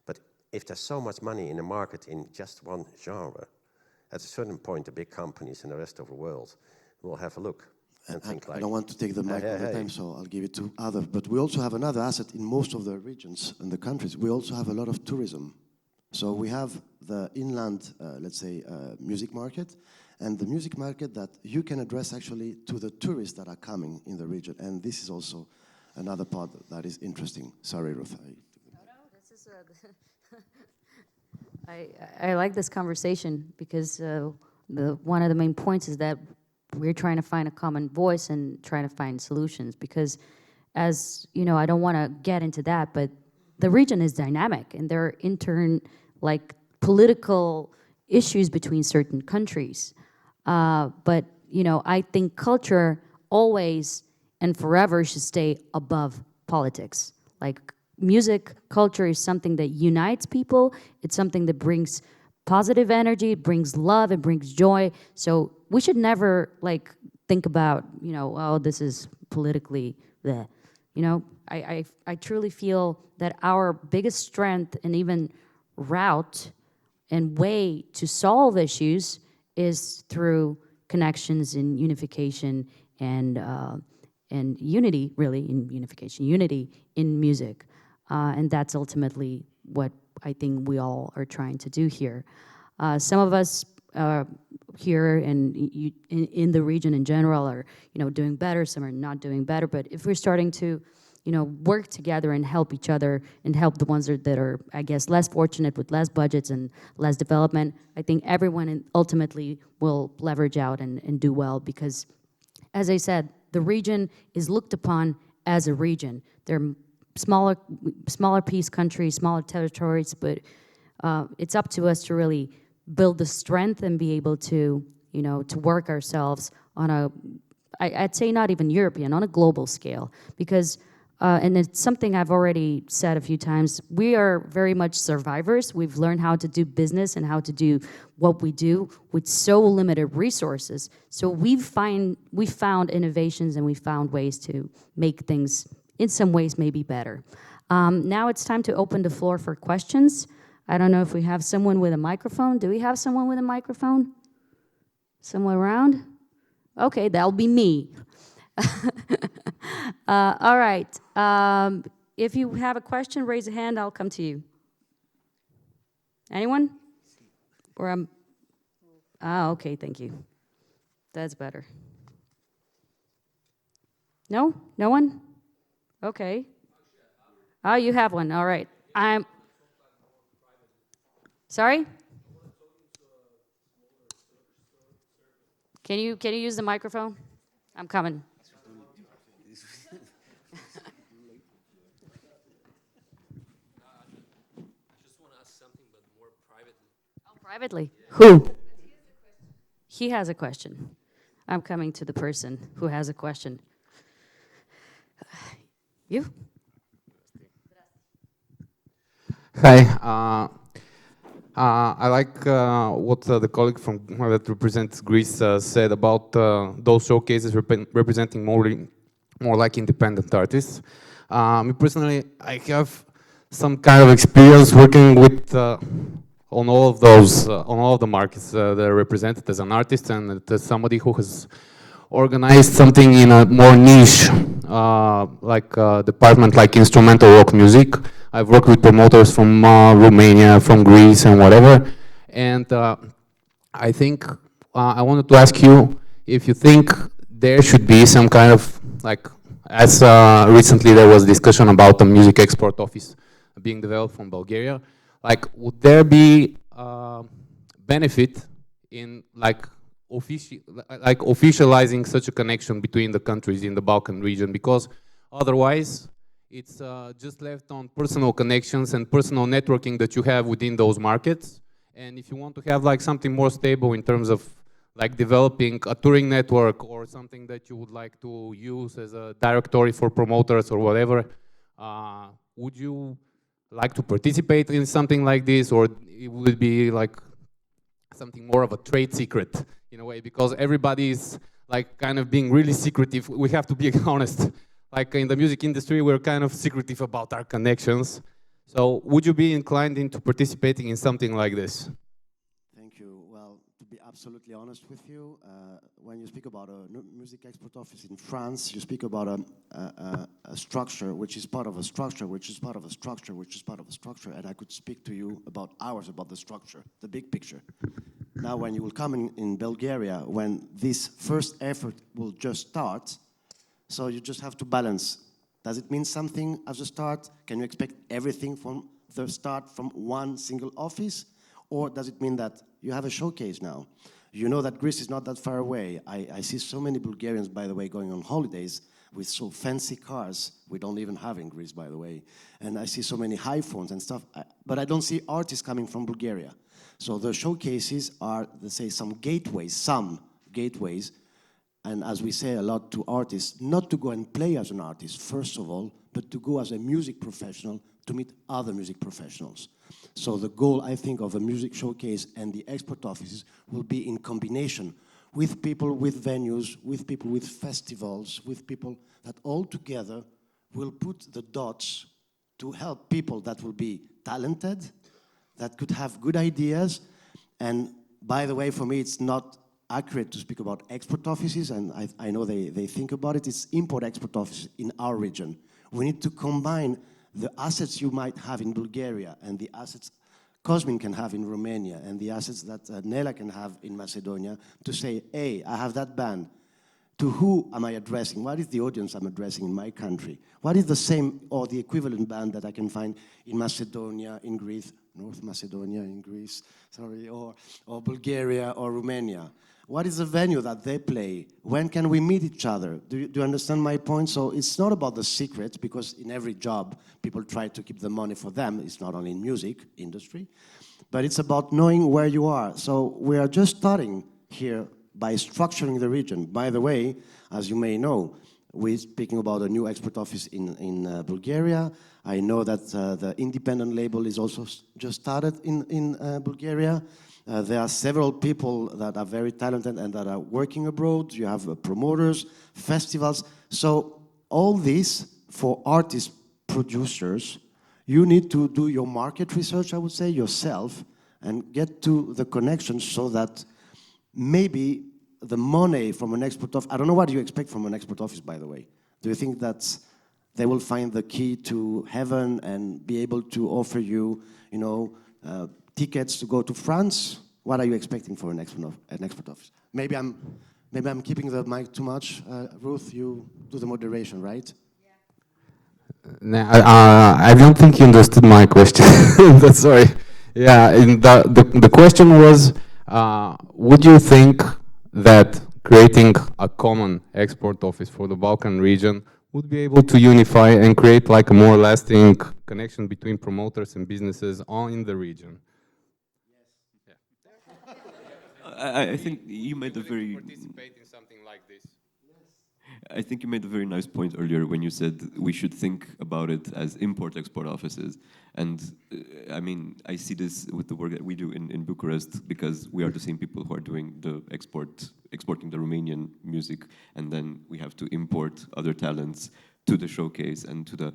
But if there's so much money in the market in just one genre, at a certain point, the big companies in the rest of the world will have a look. And think like, I don't want to take the mic all the time, so I'll give it to others. But we also have another asset in most of the regions and the countries. We also have a lot of tourism. So we have the inland, let's say, music market, and the music market that you can address actually to the tourists that are coming in the region. And this is also another part that is interesting. Sorry, Ruth. No, this is I like this conversation because one of the main points is that we're trying to find a common voice and trying to find solutions, because as you know, I don't want to get into that, but the region is dynamic and there are political issues between certain countries. But you know, I think culture always and forever should stay above politics. Like music, culture is something that unites people. It's something that brings positive energy, it brings love, it brings joy. So we should never think about, you know, oh, this is politically bleh. You know, I truly feel that our biggest strength and even route and way to solve issues is through connections and unification and unity, really, in unification, unity in music. And that's ultimately what I think we all are trying to do here. Some of us here and in the region in general are, doing better. Some are not doing better. But if we're starting to, work together and help each other and help the ones that are, I guess, less fortunate with less budgets and less development, I think everyone ultimately will leverage out and do well because, as I said, the region is looked upon as a region. They're smaller peace countries, smaller territories, but it's up to us to really build the strength and be able to, to work ourselves on I'd say not even European, on a global scale. Because, and it's something I've already said a few times, we are very much survivors. We've learned how to do business and how to do what we do with so limited resources. So we found innovations and we found ways to make things, in some ways, maybe better. Now it's time to open the floor for questions. I don't know if we have someone with a microphone. Do we have someone with a microphone? Someone around? Okay, that'll be me. All right. If you have a question, raise a hand. I'll come to you. Anyone? Or okay, thank you. That's better. No? No one? Okay. Oh, you have one. All right. Sorry? Can you use the microphone? I'm coming. Oh, privately. Who? He has a question. I'm coming to the person who has a question. You? Hi. I like what the colleague from that represents Greece said about those showcases representing more like independent artists. Me personally, I have some kind of experience working with on all of those, on all of the markets that are represented as an artist and as somebody who has organized something in a more niche, department like instrumental rock music. I've worked with promoters from Romania, from Greece, and whatever. And I think I wanted to ask you if you think there should be some kind of, as recently there was discussion about the music export office being developed from Bulgaria. Would there be benefit in officializing such a connection between the countries in the Balkan region? Because otherwise, it's just left on personal connections and personal networking that you have within those markets. And if you want to have something more stable in terms of developing a touring network or something that you would like to use as a directory for promoters or whatever, would you like to participate in something like this, or would it be something more of a trade secret in a way? Because everybody is kind of being really secretive. We have to be honest. In the music industry, we're kind of secretive about our connections. So would you be inclined into participating in something like this? Thank you. Well, to be absolutely honest with you, when you speak about a music export office in France, you speak about a structure which is part of a structure, which is part of a structure, which is part of a structure, and I could speak to you about hours about the structure, the big picture. Now, when you will come in Bulgaria, when this first effort will just start, so you just have to balance. Does it mean something at the start? Can you expect everything from the start from one single office? Or does it mean that you have a showcase now? You know that Greece is not that far away. I see so many Bulgarians, by the way, going on holidays with so fancy cars we don't even have in Greece, by the way. And I see so many iPhones and stuff, but I don't see artists coming from Bulgaria. So the showcases are, let's say, some gateways, and as we say a lot to artists, not to go and play as an artist, first of all, but to go as a music professional to meet other music professionals. So the goal, I think, of a music showcase and the export offices will be in combination with people with venues, with people with festivals, with people that all together will put the dots to help people that will be talented, that could have good ideas, and By the way, for me, it's not accurate to speak about export offices, and I know they think about it. It's import-export offices in our region. We need to combine the assets you might have in Bulgaria and the assets Cosmin can have in Romania and the assets that Nela can have in Macedonia to say, hey, I have that band. To who am I addressing? What is the audience I'm addressing in my country? What is the same or the equivalent band that I can find in Macedonia, in Greece, North Macedonia, in Greece, sorry, or Bulgaria or Romania? What is the venue that they play? When can we meet each other? Do you understand my point? So it's not about the secret, because in every job, people try to keep the money for them. It's not only in music industry, but it's about knowing where you are. So we are just starting here by structuring the region. By the way, as you may know, we're speaking about a new export office in Bulgaria. I know that the independent label is also just started in Bulgaria. There are several people that are very talented and that are working abroad. You have promoters, festivals. So all this for artists, producers, you need to do your market research, I would say, yourself, and get to the connections so that maybe the money from an export office, I don't know what you expect from an export office, by the way. Do you think that they will find the key to heaven and be able to offer you, tickets to go to France? What are you expecting for an export office? Maybe I'm keeping the mic too much. Ruth, you do the moderation, right? I don't think you understood my question. Sorry. Yeah, the question was, would you think that creating a common export office for the Balkan region would be able to unify and create like a more lasting connection between promoters and businesses in the region? I think you made a very... Participate in something like this. I think you made a very nice point earlier when you said we should think about it as import-export offices. And I mean, I see this with the work that we do in Bucharest, because we are the same people who are doing the exporting the Romanian music, and then we have to import other talents to the showcase and to the...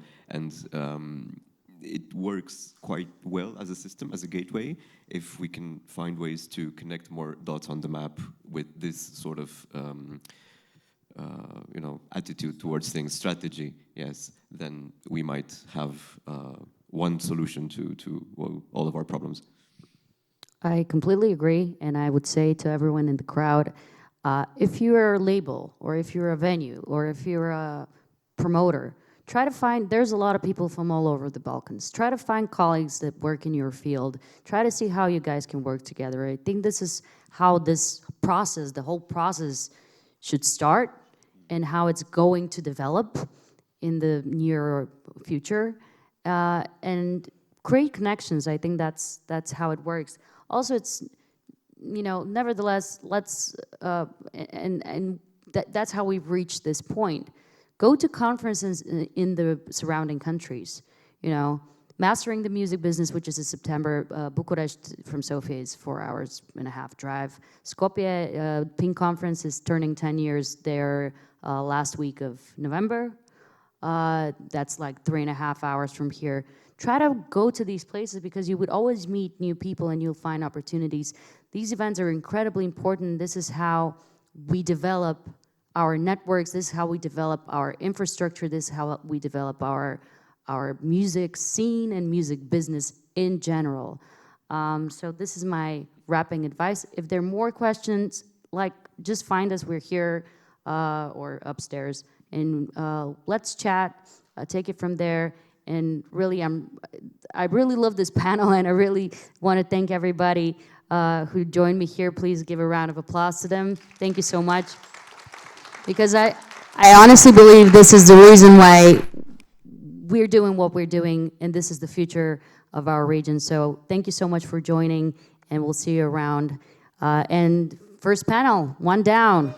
it works quite well as a system, as a gateway, if we can find ways to connect more dots on the map with this sort of attitude towards things, strategy, yes, then we might have one solution to all of our problems. I completely agree, and I would say to everyone in the crowd, if you're a label, or if you're a venue, or if you're a promoter, try to find, there's a lot of people from all over the Balkans. Try to find colleagues that work in your field. Try to see how you guys can work together. I think this is how this process, the whole process, should start, and how it's going to develop in the near future. And create connections. I think that's how it works. Also, it's, nevertheless, let's, that's how we've reached this point. Go to conferences in the surrounding countries. Mastering the Music Business, which is in September. Bucharest from Sofia is 4.5 hours drive. Skopje, Pink Conference is turning 10 years there last week of November. That's like 3.5 hours from here. Try to go to these places, because you would always meet new people and you'll find opportunities. These events are incredibly important. This is how we develop our networks. This is how we develop our infrastructure. This is how we develop our music scene and music business in general. So this is my wrapping advice. If there are more questions, just find us. We're here or upstairs, and let's chat. Take it from there. And really, I really love this panel, and I really want to thank everybody who joined me here. Please give a round of applause to them. Thank you so much. Because I honestly believe this is the reason why we're doing what we're doing, and this is the future of our region. So thank you so much for joining, and we'll see you around. And first panel, one down.